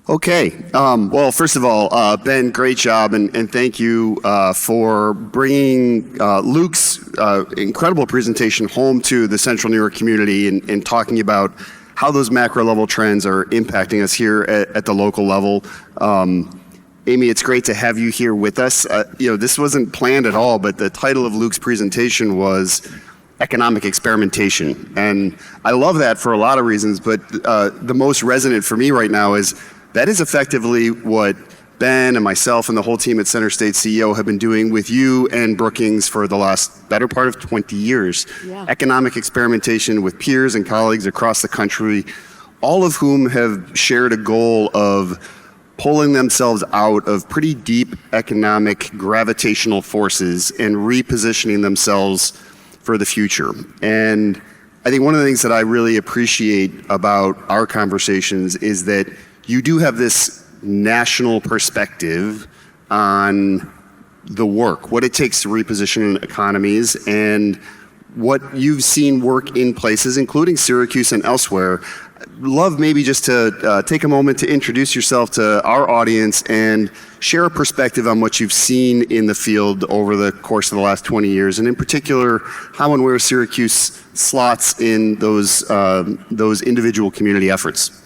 Okay. Well, first of all, Ben, great job, and thank you for bringing Luke's incredible presentation home to the Central New York community and talking about how those macro level trends are impacting us here at the local level. Amy, it's great to have you here with us. This wasn't planned at all, but the title of Luke's presentation was Economic Experimentation. And I love that for a lot of reasons, but the most resonant for me right now is that is effectively what Ben and myself and the whole team at CenterState CEO have been doing with you and Brookings for the last better part of 20 years. Yeah. Economic experimentation with peers and colleagues across the country, all of whom have shared a goal of pulling themselves out of pretty deep economic gravitational forces and repositioning themselves for the future. And I think one of the things that I really appreciate about our conversations is that you do have this national perspective on the work, what it takes to reposition economies, and what you've seen work in places, including Syracuse and elsewhere. Love maybe just to take a moment to introduce yourself to our audience and share a perspective on what you've seen in the field over the course of the last 20 years, and in particular, how and where Syracuse slots in those individual community efforts.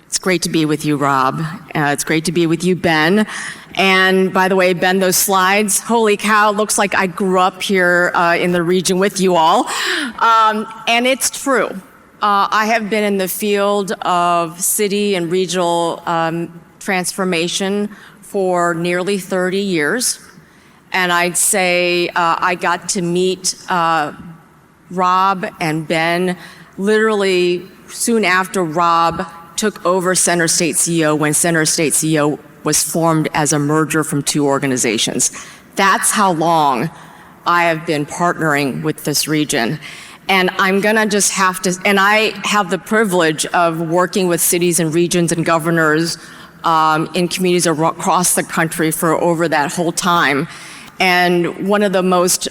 It's great to be with you, Rob. It's great to be with you, Ben. And by the way, Ben, those slides, holy cow, looks like I grew up here in the region with you all. And it's true. I have been in the field of city and regional transformation for nearly 30 years. And I'd say I got to meet Rob and Ben literally soon after Rob took over CenterState CEO, when CenterState CEO was formed as a merger from two organizations. That's how long I have been partnering with this region. And I'm gonna just have to, and I have the privilege of working with cities and regions and governors in communities across the country for over that whole time. And one of the most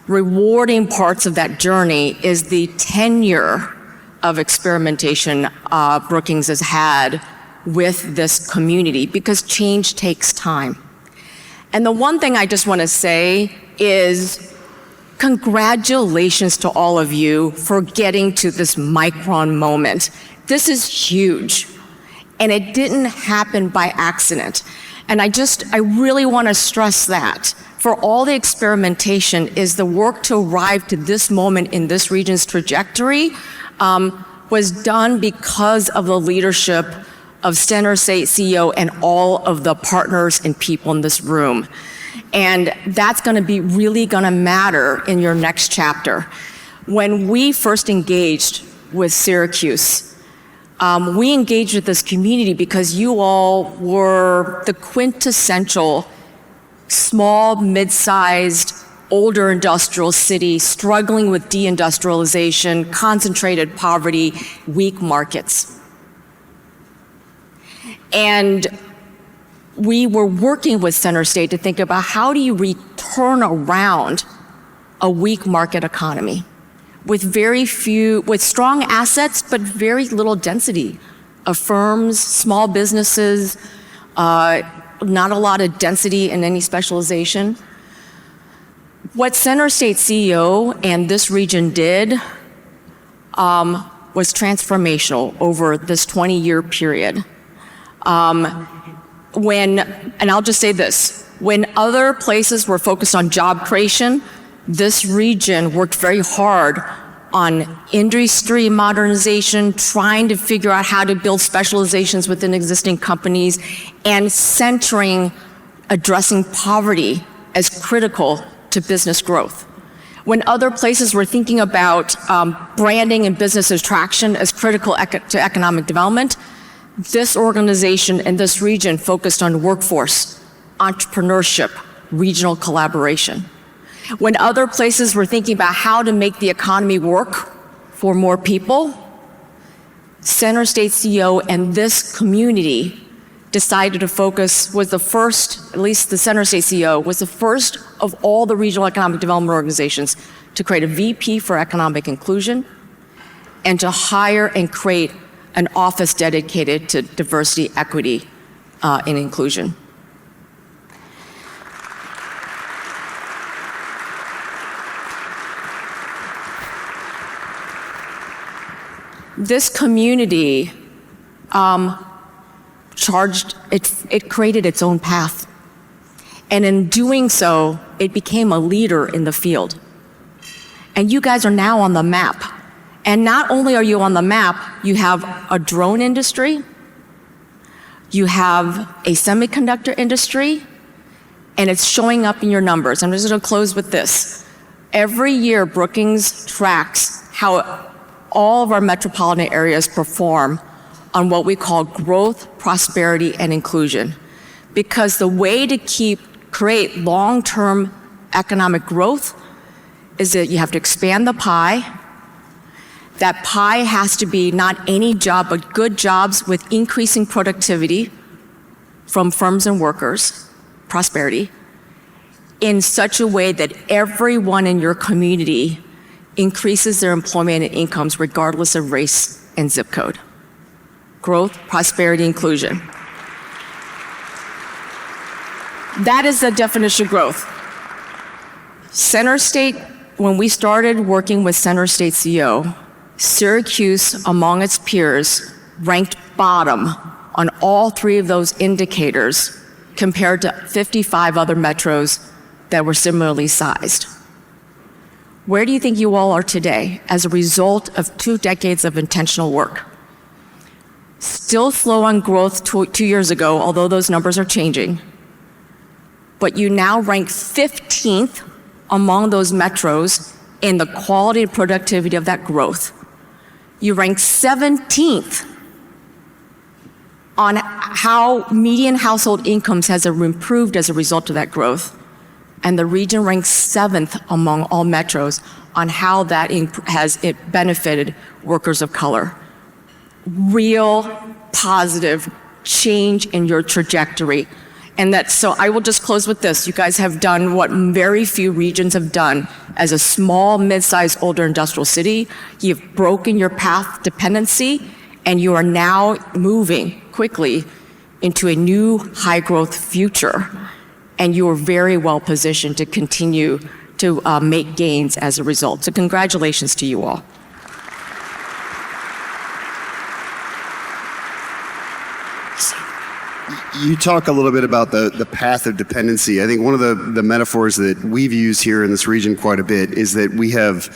rewarding parts of that journey is the tenure of experimentation Brookings has had with this community, because change takes time. And the one thing I just want to say is congratulations to all of you for getting to this micron moment. This is huge, and it didn't happen by accident. And I really want to stress that. For all the experimentation is the work to arrive to this moment in this region's trajectory was done because of the leadership of CenterState CEO and all of the partners and people in this room. And that's going to be really going to matter in your next chapter. When we first engaged with Syracuse, we engaged with this community because you all were the quintessential small, mid-sized, older industrial city struggling with deindustrialization, concentrated poverty, weak markets. And we were working with CenterState to think about how do you turn around a weak market economy with strong assets, but very little density of firms, small businesses, not a lot of density in any specialization. What CenterState CEO and this region did was transformational over this 20-year period. And I'll just say this, when other places were focused on job creation, this region worked very hard on industry modernization, trying to figure out how to build specializations within existing companies, and centering addressing poverty as critical to business growth. When other places were thinking about branding and business attraction as critical to economic development, this organization and this region focused on workforce, entrepreneurship, regional collaboration. When other places were thinking about how to make the economy work for more people, CenterState CEO and this community decided to focus, was the first, at least the CenterState CEO, was the first of all the regional economic development organizations to create a VP for economic inclusion and to hire and create an office dedicated to diversity, equity, and inclusion. This community it created its own path. And in doing so, it became a leader in the field. And you guys are now on the map. And not only are you on the map, you have a drone industry, you have a semiconductor industry, and it's showing up in your numbers. I'm just going to close with this. Every year, Brookings tracks how all of our metropolitan areas perform on what we call growth, prosperity, and inclusion. Because the way to create long-term economic growth is that you have to expand the pie. That pie has to be not any job, but good jobs with increasing productivity from firms and workers, prosperity, in such a way that everyone in your community increases their employment and incomes regardless of race and zip code. Growth, prosperity, inclusion. That is the definition of growth. CenterState, when we started working with CenterState CEO, Syracuse, among its peers, ranked bottom on all three of those indicators compared to 55 other metros that were similarly sized. Where do you think you all are today as a result of 2 decades of intentional work? Still slow on growth 2 years ago, although those numbers are changing. But you now rank 15th among those metros in the quality and productivity of that growth. You rank 17th on how median household incomes has improved as a result of that growth. And the region ranks 7th among all metros on how that has benefited workers of color. Real positive change in your trajectory. And so I will just close with this. You guys have done what very few regions have done. As a small, mid-sized, older industrial city, you've broken your path dependency, and you are now moving quickly into a new high-growth future. And you are very well positioned to continue to make gains as a result. So congratulations to you all. You talk a little bit about the path of dependency. I think one of the metaphors that we've used here in this region quite a bit is that we have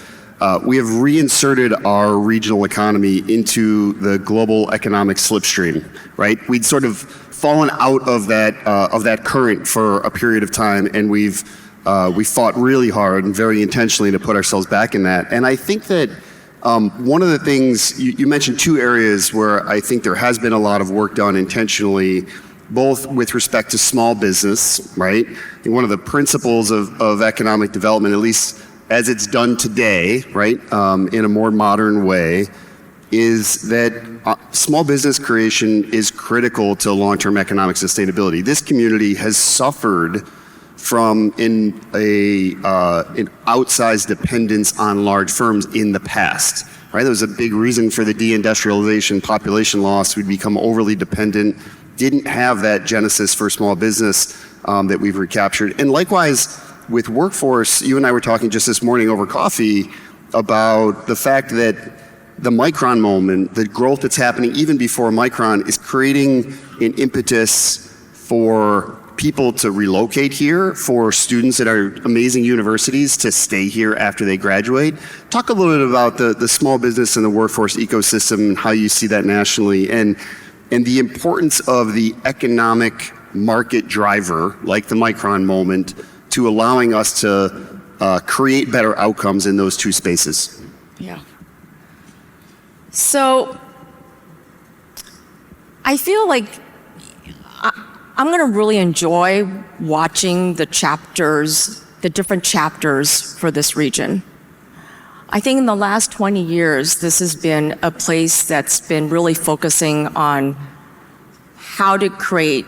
reinserted our regional economy into the global economic slipstream, right? We'd sort of fallen out of that current for a period of time, and we fought really hard and very intentionally to put ourselves back in that. And I think that one of the things, you mentioned 2 areas where I think there has been a lot of work done intentionally, both with respect to small business, right? And one of the principles of economic development, at least as it's done today, right, in a more modern way, is that small business creation is critical to long-term economic sustainability. This community has suffered from an outsized dependence on large firms in the past, right? That was a big reason for the deindustrialization, population loss. We'd become overly dependent, didn't have that genesis for small business that we've recaptured. And likewise, with workforce, you and I were talking just this morning over coffee about the fact that the Micron moment, the growth that's happening even before Micron, is creating an impetus for people to relocate here, for students at our amazing universities to stay here after they graduate. Talk a little bit about the small business and the workforce ecosystem and how you see that nationally, and the importance of the economic market driver, like the Micron moment, to allowing us to create better outcomes in those 2 spaces. Yeah. So I feel like I'm going to really enjoy watching the different chapters for this region. I think in the last 20 years, this has been a place that's been really focusing on how to create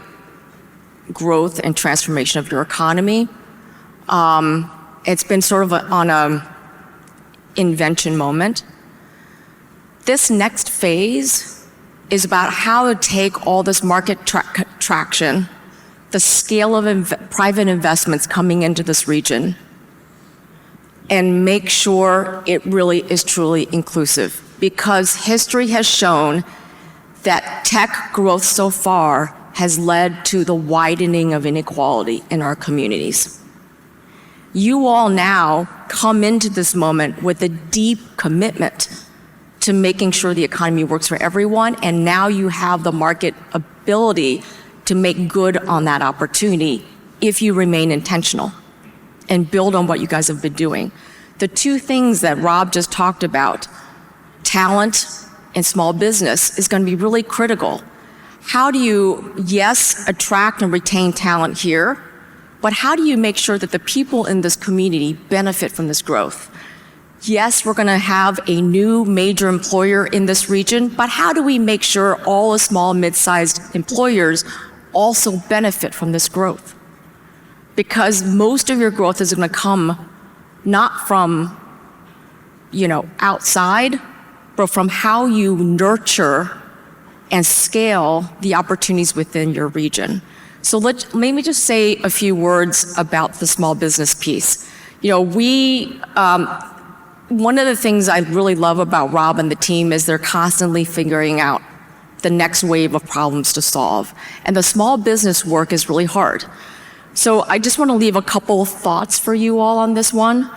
growth and transformation of your economy. It's been sort of on a invention moment. This next phase is about how to take all this market traction, the scale of private investments coming into this region, and make sure it really is truly inclusive. Because history has shown that tech growth so far has led to the widening of inequality in our communities. You all now come into this moment with a deep commitment to making sure the economy works for everyone, and now you have the market ability to make good on that opportunity if you remain intentional and build on what you guys have been doing. The two things that Rob just talked about, talent and small business, is going to be really critical. How do you, yes, attract and retain talent here, but how do you make sure that the people in this community benefit from this growth? Yes, we're going to have a new major employer in this region, but how do we make sure all the small, mid-sized employers also benefit from this growth? Because most of your growth is going to come not from, outside, but from how you nurture and scale the opportunities within your region. So let me just say a few words about the small business piece. One of the things I really love about Rob and the team is they're constantly figuring out the next wave of problems to solve. And the small business work is really hard. So I just want to leave a couple thoughts for you all on this one.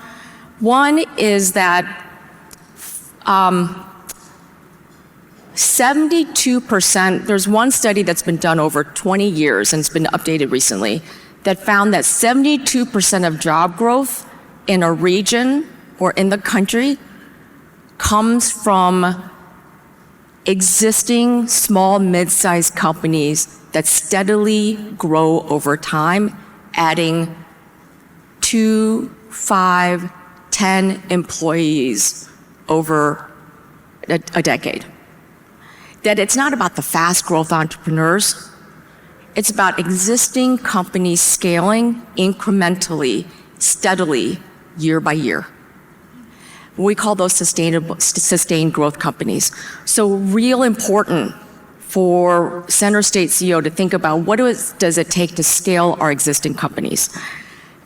One is that 72%, there's one study that's been done over 20 years and it's been updated recently that found that 72% of job growth in a region or in the country comes from existing small, mid-sized companies that steadily grow over time, adding 2, 5, 10 employees over a decade. That it's not about the fast growth entrepreneurs, it's about existing companies scaling incrementally, steadily, year by year. We call those sustained growth companies. So real important for CenterState CEO to think about what does it take to scale our existing companies.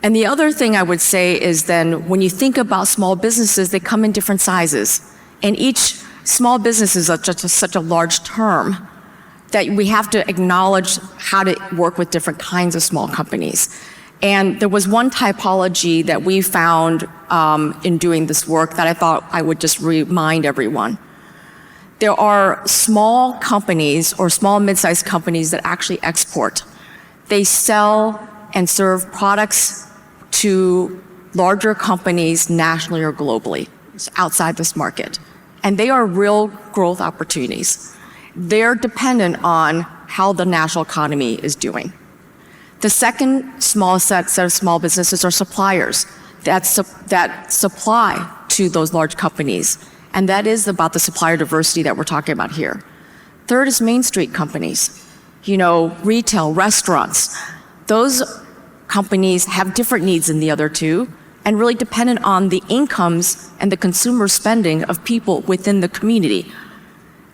And the other thing I would say is then when you think about small businesses, they come in different sizes. And each small business is such a large term that we have to acknowledge how to work with different kinds of small companies. And there was one typology that we found in doing this work that I thought I would just remind everyone. There are small companies or small mid-sized companies that actually export. They sell and serve products to larger companies nationally or globally, outside this market. And they are real growth opportunities. They're dependent on how the national economy is doing. The second small set of small businesses are suppliers that supply to those large companies. And that is about the supplier diversity that we're talking about here. Third is Main Street companies, retail, restaurants. Those companies have different needs than the other two and really dependent on the incomes and the consumer spending of people within the community.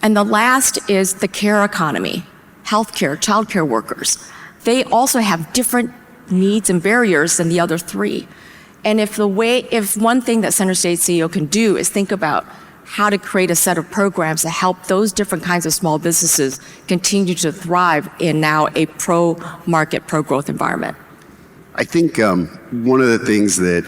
And the last is the care economy, healthcare, childcare workers. They also have different needs and barriers than the other three. And if one thing that CenterState CEO can do is think about how to create a set of programs to help those different kinds of small businesses continue to thrive in now a pro-market, pro-growth environment. I think one of the things that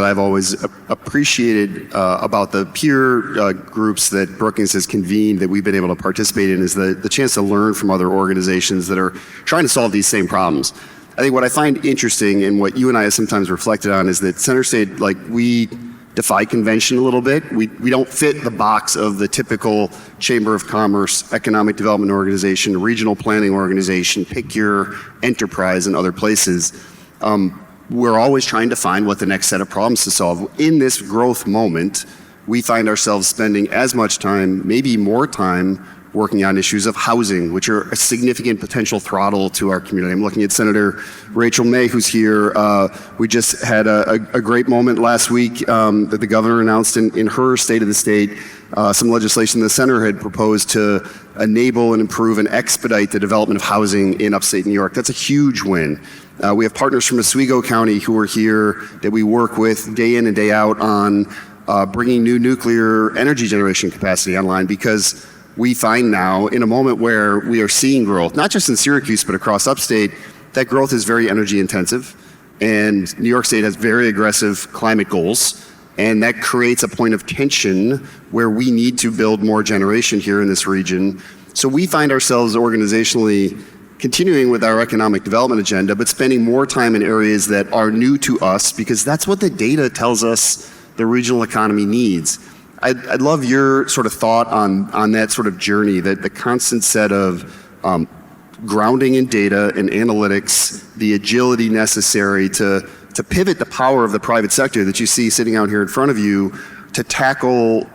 I've always appreciated about the peer groups that Brookings has convened that we've been able to participate in is the chance to learn from other organizations that are trying to solve these same problems. I think what I find interesting and what you and I have sometimes reflected on is that CenterState, we defy convention a little bit. We don't fit the box of the typical Chamber of Commerce, economic development organization, regional planning organization, pick your enterprise and other places. We're always trying to find what the next set of problems to solve. In this growth moment, we find ourselves spending as much time, maybe more time, working on issues of housing, which are a significant potential throttle to our community. I'm looking at Senator Rachel May, who's here. We just had a great moment last week that the governor announced in her State of the State, some legislation the Senator had proposed to enable and improve and expedite the development of housing in upstate New York. That's a huge win. We have partners from Oswego County who are here that we work with day in and day out on bringing new nuclear energy generation capacity online, because we find now, in a moment where we are seeing growth, not just in Syracuse, but across upstate, that growth is very energy intensive. And New York State has very aggressive climate goals. And that creates a point of tension where we need to build more generation here in this region. So we find ourselves organizationally continuing with our economic development agenda, but spending more time in areas that are new to us, because that's what the data tells us the regional economy needs. I'd love your sort of thought on that sort of journey, that the constant set of grounding in data and analytics, the agility necessary to pivot the power of the private sector that you see sitting out here in front of you to tackle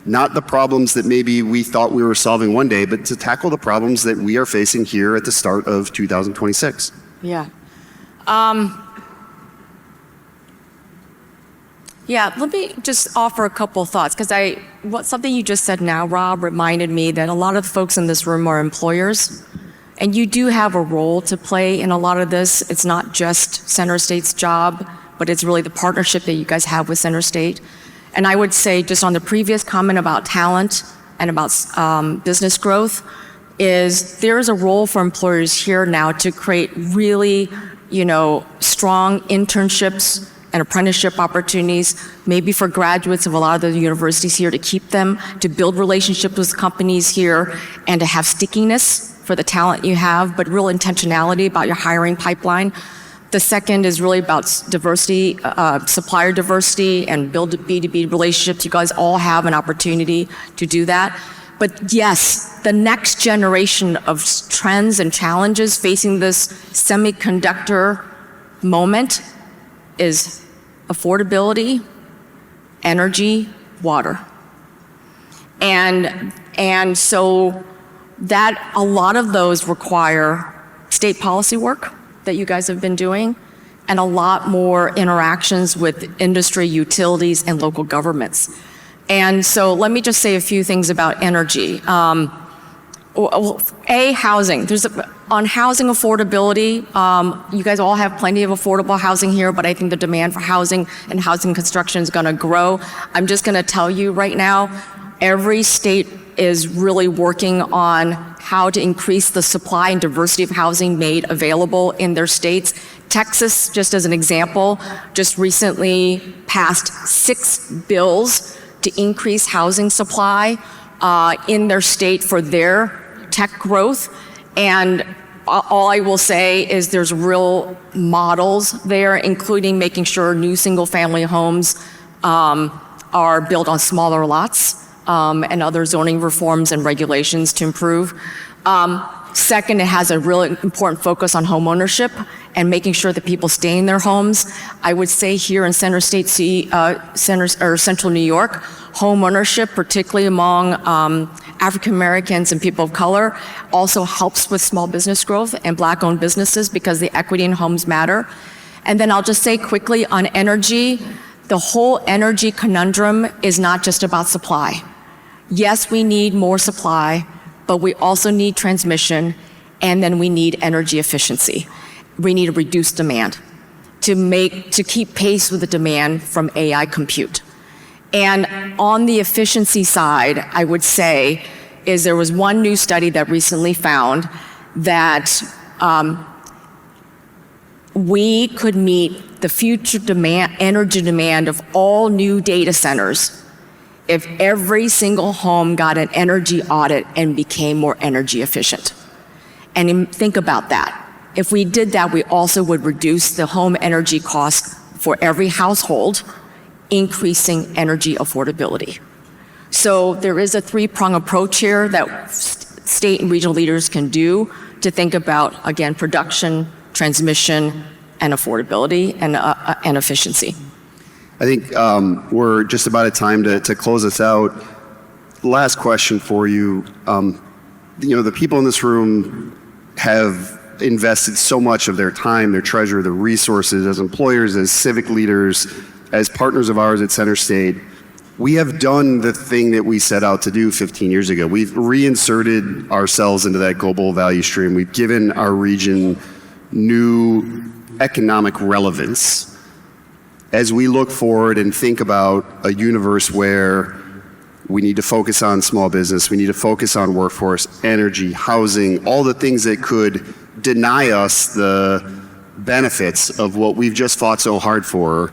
not the problems that maybe we thought we were solving one day, but to tackle the problems that we are facing here at the start of 2026. Yeah. Yeah, let me just offer a couple thoughts, because something you just said now, Rob, reminded me that a lot of the folks in this room are employers, and you do have a role to play in a lot of this. It's not just CenterState's job, but it's really the partnership that you guys have with CenterState. And I would say, just on the previous comment about talent and about business growth, is there is a role for employers here now to create really, strong internships and apprenticeship opportunities, maybe for graduates of a lot of the universities here, to keep them, to build relationships with companies here, and to have stickiness for the talent you have, but real intentionality about your hiring pipeline. The second is really about diversity, supplier diversity, and build B2B relationships. You guys all have an opportunity to do that. But yes, the next generation of trends and challenges facing this semiconductor moment is affordability, energy, water. And so that a lot of those require state policy work that you guys have been doing, and a lot more interactions with industry, utilities, and local governments. And so let me just say a few things about energy. Housing. On housing affordability, you guys all have plenty of affordable housing here, but I think the demand for housing and housing construction is going to grow. I'm just going to tell you right now, every state is really working on how to increase the supply and diversity of housing made available in their states. Texas, just as an example, just recently passed 6 bills to increase housing supply in their state for their tech growth. And all I will say is there's real models there, including making sure new single-family homes are built on smaller lots, and other zoning reforms and regulations to improve. Second, it has a really important focus on home ownership and making sure that people stay in their homes. I would say here in Central New York, home ownership, particularly among African Americans and people of color, also helps with small business growth and Black-owned businesses, because the equity in homes matter. And then I'll just say quickly on energy, the whole energy conundrum is not just about supply. Yes, we need more supply, but we also need transmission, and then we need energy efficiency. We need to reduce demand to keep pace with the demand from AI compute. And on the efficiency side, I would say, is there was one new study that recently found that we could meet the future energy demand of all new data centers if every single home got an energy audit and became more energy efficient. And think about that. If we did that, we also would reduce the home energy cost for every household, increasing energy affordability. So there is a 3-prong approach here that state and regional leaders can do to think about, again, production, transmission, and affordability and efficiency. I think we're just about at time to close us out. last question for you. The people in this room have invested so much of their time, their treasure, their resources as employers, as civic leaders, as partners of ours at CenterState. We have done the thing that we set out to do 15 years ago. We've reinserted ourselves into that global value stream. We've given our region new economic relevance. As we look forward and think about a universe where we need to focus on small business, we need to focus on workforce, energy, housing, all the things that could deny us the benefits of what we've just fought so hard for,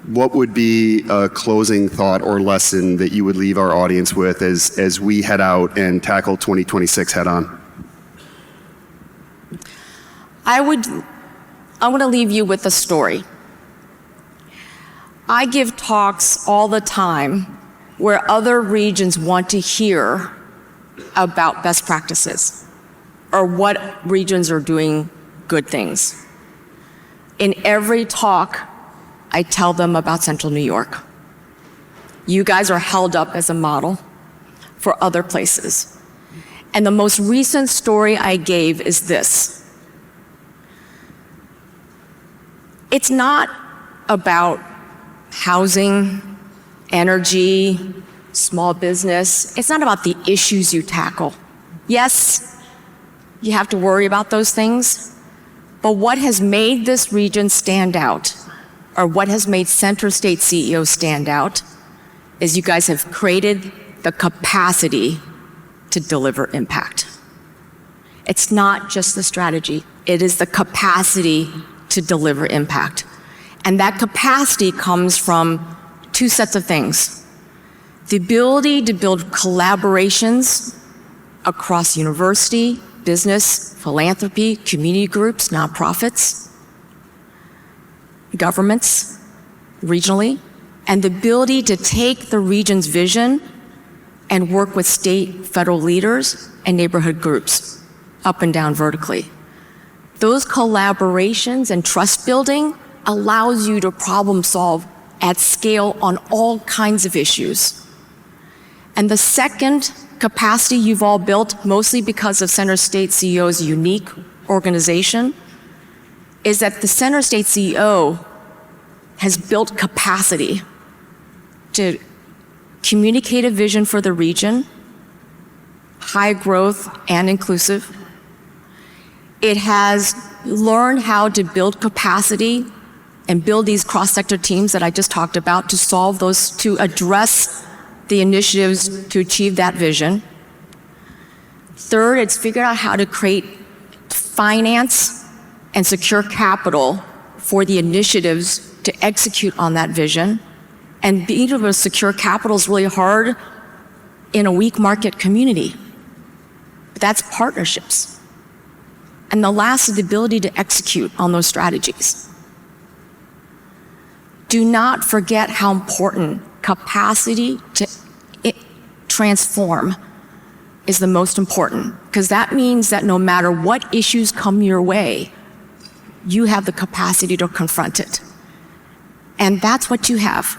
what would be a closing thought or lesson that you would leave our audience with as we head out and tackle 2026 head on? I want to leave you with a story. I give talks all the time where other regions want to hear about best practices or what regions are doing good things. In every talk, I tell them about Central New York. You guys are held up as a model for other places. And the most recent story I gave is this. It's not about housing, energy, small business. It's not about the issues you tackle. Yes, you have to worry about those things, but what has made this region stand out, or what has made CenterState CEO stand out, is you guys have created the capacity to deliver impact. It's not just the strategy, it is the capacity to deliver impact. And that capacity comes from two sets of things. The ability to build collaborations across university, business, philanthropy, community groups, nonprofits, governments, regionally, and the ability to take the region's vision and work with state, federal leaders and neighborhood groups, up and down vertically. Those collaborations and trust building allows you to problem solve at scale on all kinds of issues. And the second capacity you've all built, mostly because of CenterState CEO's unique organization, is that the CenterState CEO has built capacity to communicate a vision for the region, high growth and inclusive. It has learned how to build capacity and build these cross-sector teams that I just talked about to solve those, to address the initiatives to achieve that vision. Third, it's figured out how to create finance and secure capital for the initiatives to execute on that vision. And being able to secure capital is really hard in a weak market community. But that's partnerships. And the last is the ability to execute on those strategies. Do not forget how important capacity to transform is the most important, because that means that no matter what issues come your way, you have the capacity to confront it. And that's what you have.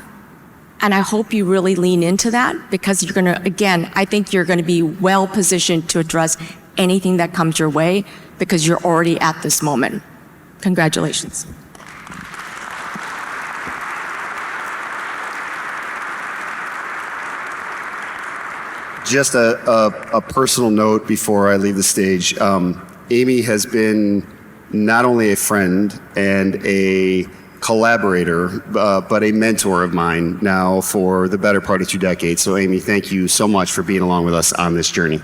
And I hope you really lean into that, because you're going to, again, I think you're going to be well positioned to address anything that comes your way, because you're already at this moment. Congratulations. Just a personal note before I leave the stage. Amy has been not only a friend and a collaborator, but a mentor of mine now for the better part of 2 decades. So Amy, thank you so much for being along with us on this journey.